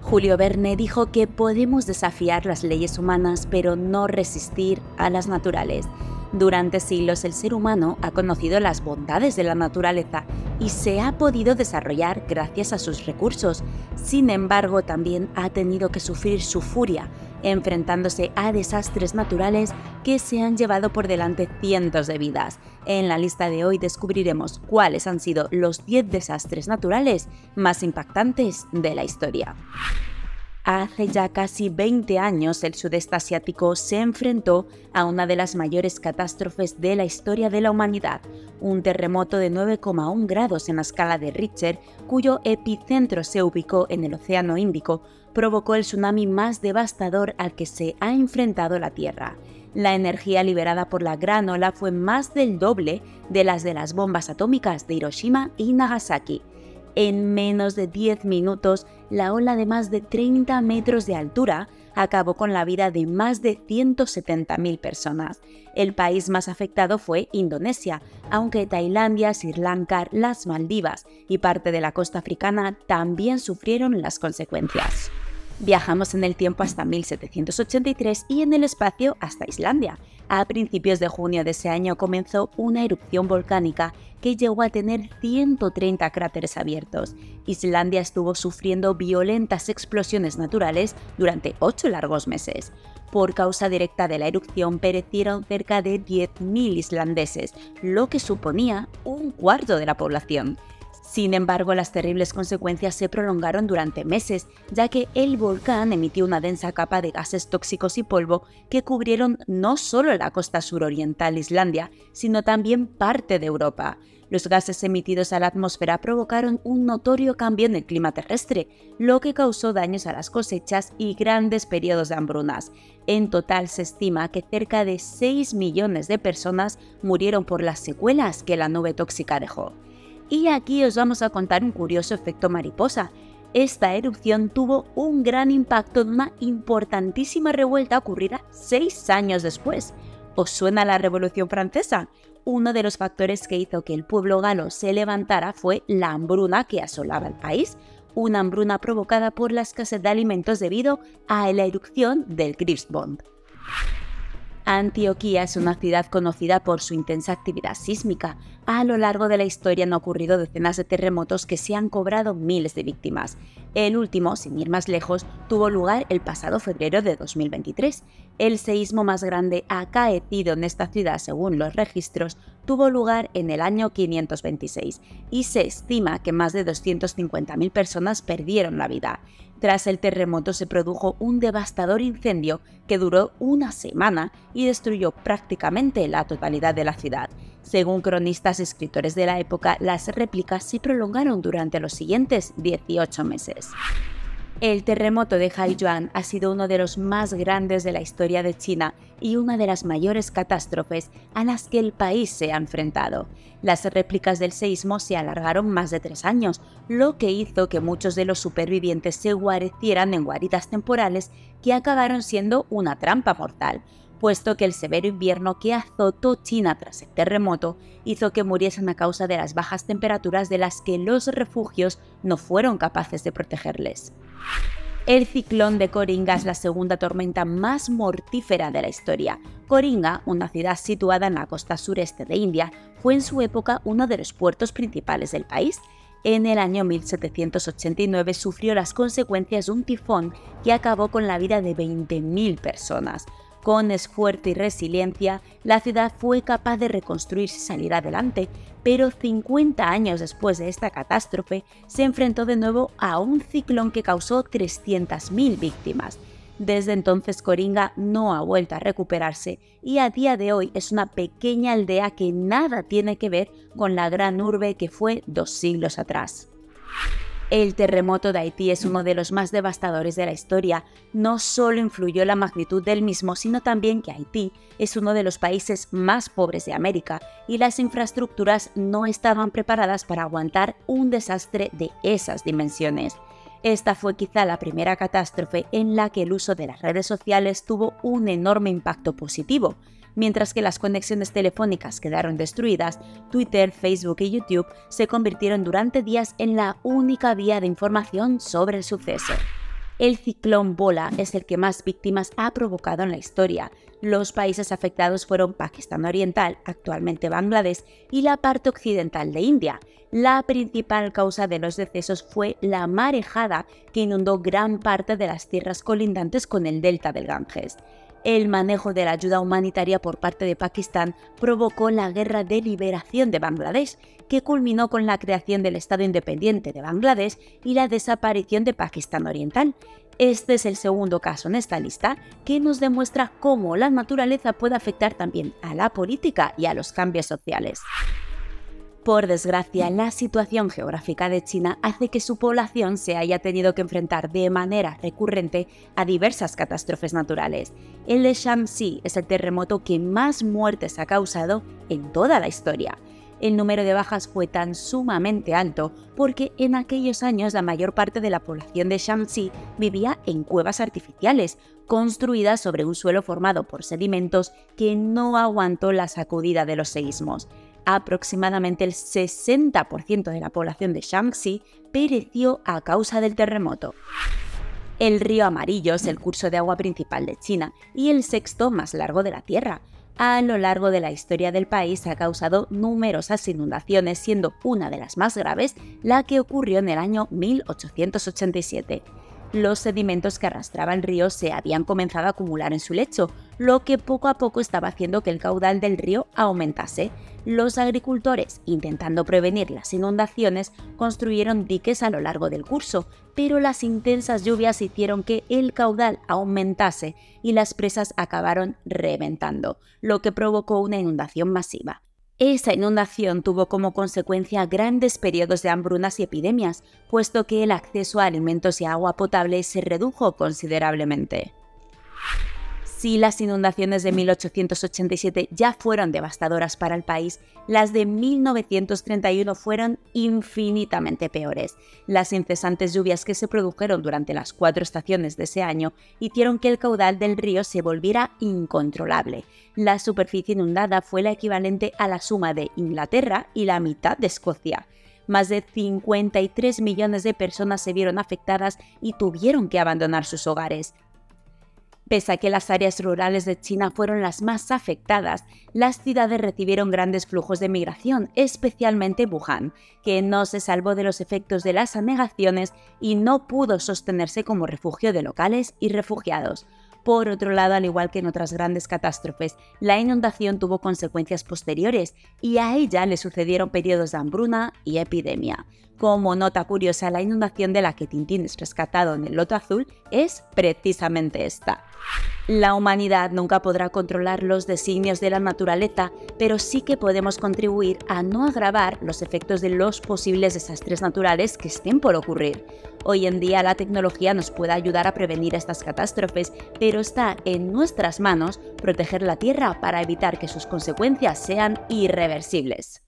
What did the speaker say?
Julio Verne dijo que podemos desafiar las leyes humanas, pero no resistir a las naturales. Durante siglos el ser humano ha conocido las bondades de la naturaleza y se ha podido desarrollar gracias a sus recursos. Sin embargo, también ha tenido que sufrir su furia, enfrentándose a desastres naturales que se han llevado por delante cientos de vidas. En la lista de hoy descubriremos cuáles han sido los 10 desastres naturales más impactantes de la historia. Hace ya casi 20 años el sudeste asiático se enfrentó a una de las mayores catástrofes de la historia de la humanidad, un terremoto de 9,1 grados en la escala de Richter, cuyo epicentro se ubicó en el Océano Índico, provocó el tsunami más devastador al que se ha enfrentado la Tierra. La energía liberada por la gran ola fue más del doble de las bombas atómicas de Hiroshima y Nagasaki. En menos de 10 minutos, la ola de más de 30 metros de altura acabó con la vida de más de 170.000 personas. El país más afectado fue Indonesia, aunque Tailandia, Sri Lanka, las Maldivas y parte de la costa africana también sufrieron las consecuencias. Viajamos en el tiempo hasta 1783 y en el espacio hasta Islandia. A principios de junio de ese año comenzó una erupción volcánica que llegó a tener 130 cráteres abiertos. Islandia estuvo sufriendo violentas explosiones naturales durante 8 largos meses. Por causa directa de la erupción perecieron cerca de 10.000 islandeses, lo que suponía un cuarto de la población. Sin embargo, las terribles consecuencias se prolongaron durante meses, ya que el volcán emitió una densa capa de gases tóxicos y polvo que cubrieron no solo la costa suroriental de Islandia, sino también parte de Europa. Los gases emitidos a la atmósfera provocaron un notorio cambio en el clima terrestre, lo que causó daños a las cosechas y grandes periodos de hambrunas. En total se estima que cerca de 6 millones de personas murieron por las secuelas que la nube tóxica dejó. Y aquí os vamos a contar un curioso efecto mariposa. Esta erupción tuvo un gran impacto en una importantísima revuelta ocurrida 6 años después. ¿Os suena la Revolución Francesa? Uno de los factores que hizo que el pueblo galo se levantara fue la hambruna que asolaba el país, una hambruna provocada por la escasez de alimentos debido a la erupción del Gripsbond. Antioquía es una ciudad conocida por su intensa actividad sísmica. A lo largo de la historia han ocurrido decenas de terremotos que se han cobrado miles de víctimas. El último, sin ir más lejos, tuvo lugar el pasado febrero de 2023. El seísmo más grande acaecido en esta ciudad, según los registros, tuvo lugar en el año 526 y se estima que más de 250.000 personas perdieron la vida. Tras el terremoto se produjo un devastador incendio que duró una semana y destruyó prácticamente la totalidad de la ciudad. Según cronistas y escritores de la época, las réplicas se prolongaron durante los siguientes 18 meses. El terremoto de Haichuan ha sido uno de los más grandes de la historia de China y una de las mayores catástrofes a las que el país se ha enfrentado. Las réplicas del seísmo se alargaron más de 3 años, lo que hizo que muchos de los supervivientes se guarecieran en guaridas temporales que acabaron siendo una trampa mortal, puesto que el severo invierno que azotó China tras el terremoto hizo que muriesen a causa de las bajas temperaturas de las que los refugios no fueron capaces de protegerles. El ciclón de Coringa es la segunda tormenta más mortífera de la historia. Coringa, una ciudad situada en la costa sureste de India, fue en su época uno de los puertos principales del país. En el año 1789 sufrió las consecuencias de un tifón que acabó con la vida de 20.000 personas. Con esfuerzo y resiliencia, la ciudad fue capaz de reconstruirse y salir adelante, pero 50 años después de esta catástrofe, se enfrentó de nuevo a un ciclón que causó 300.000 víctimas. Desde entonces Coringa no ha vuelto a recuperarse y a día de hoy es una pequeña aldea que nada tiene que ver con la gran urbe que fue 2 siglos atrás. El terremoto de Haití es uno de los más devastadores de la historia. No solo influyó la magnitud del mismo, sino también que Haití es uno de los países más pobres de América y las infraestructuras no estaban preparadas para aguantar un desastre de esas dimensiones. Esta fue quizá la primera catástrofe en la que el uso de las redes sociales tuvo un enorme impacto positivo. Mientras que las conexiones telefónicas quedaron destruidas, Twitter, Facebook y YouTube se convirtieron durante días en la única vía de información sobre el suceso. El ciclón Bola es el que más víctimas ha provocado en la historia. Los países afectados fueron Pakistán Oriental, actualmente Bangladesh, y la parte occidental de India. La principal causa de los decesos fue la marejada que inundó gran parte de las tierras colindantes con el delta del Ganges. El manejo de la ayuda humanitaria por parte de Pakistán provocó la Guerra de Liberación de Bangladesh, que culminó con la creación del Estado independiente de Bangladesh y la desaparición de Pakistán Oriental. Este es el segundo caso en esta lista que nos demuestra cómo la naturaleza puede afectar también a la política y a los cambios sociales. Por desgracia, la situación geográfica de China hace que su población se haya tenido que enfrentar de manera recurrente a diversas catástrofes naturales. El de Shaanxi es el terremoto que más muertes ha causado en toda la historia. El número de bajas fue tan sumamente alto porque en aquellos años la mayor parte de la población de Shaanxi vivía en cuevas artificiales, construidas sobre un suelo formado por sedimentos que no aguantó la sacudida de los seísmos. Aproximadamente el 60% de la población de Shaanxi pereció a causa del terremoto. El río Amarillo es el curso de agua principal de China y el sexto más largo de la Tierra. A lo largo de la historia del país ha causado numerosas inundaciones, siendo una de las más graves la que ocurrió en el año 1887. Los sedimentos que arrastraba el río se habían comenzado a acumular en su lecho, lo que poco a poco estaba haciendo que el caudal del río aumentase. Los agricultores, intentando prevenir las inundaciones, construyeron diques a lo largo del curso, pero las intensas lluvias hicieron que el caudal aumentase y las presas acabaron reventando, lo que provocó una inundación masiva. Esa inundación tuvo como consecuencia grandes periodos de hambrunas y epidemias, puesto que el acceso a alimentos y agua potable se redujo considerablemente. Si las inundaciones de 1887 ya fueron devastadoras para el país, las de 1931 fueron infinitamente peores. Las incesantes lluvias que se produjeron durante las 4 estaciones de ese año hicieron que el caudal del río se volviera incontrolable. La superficie inundada fue la equivalente a la suma de Inglaterra y la mitad de Escocia. Más de 53 millones de personas se vieron afectadas y tuvieron que abandonar sus hogares. Pese a que las áreas rurales de China fueron las más afectadas, las ciudades recibieron grandes flujos de migración, especialmente Wuhan, que no se salvó de los efectos de las anegaciones y no pudo sostenerse como refugio de locales y refugiados. Por otro lado, al igual que en otras grandes catástrofes, la inundación tuvo consecuencias posteriores y a ella le sucedieron periodos de hambruna y epidemia. Como nota curiosa, la inundación de la que Tintín es rescatado en el Loto Azul es precisamente esta. La humanidad nunca podrá controlar los designios de la naturaleza, pero sí que podemos contribuir a no agravar los efectos de los posibles desastres naturales que estén por ocurrir. Hoy en día la tecnología nos puede ayudar a prevenir estas catástrofes, pero está en nuestras manos proteger la Tierra para evitar que sus consecuencias sean irreversibles.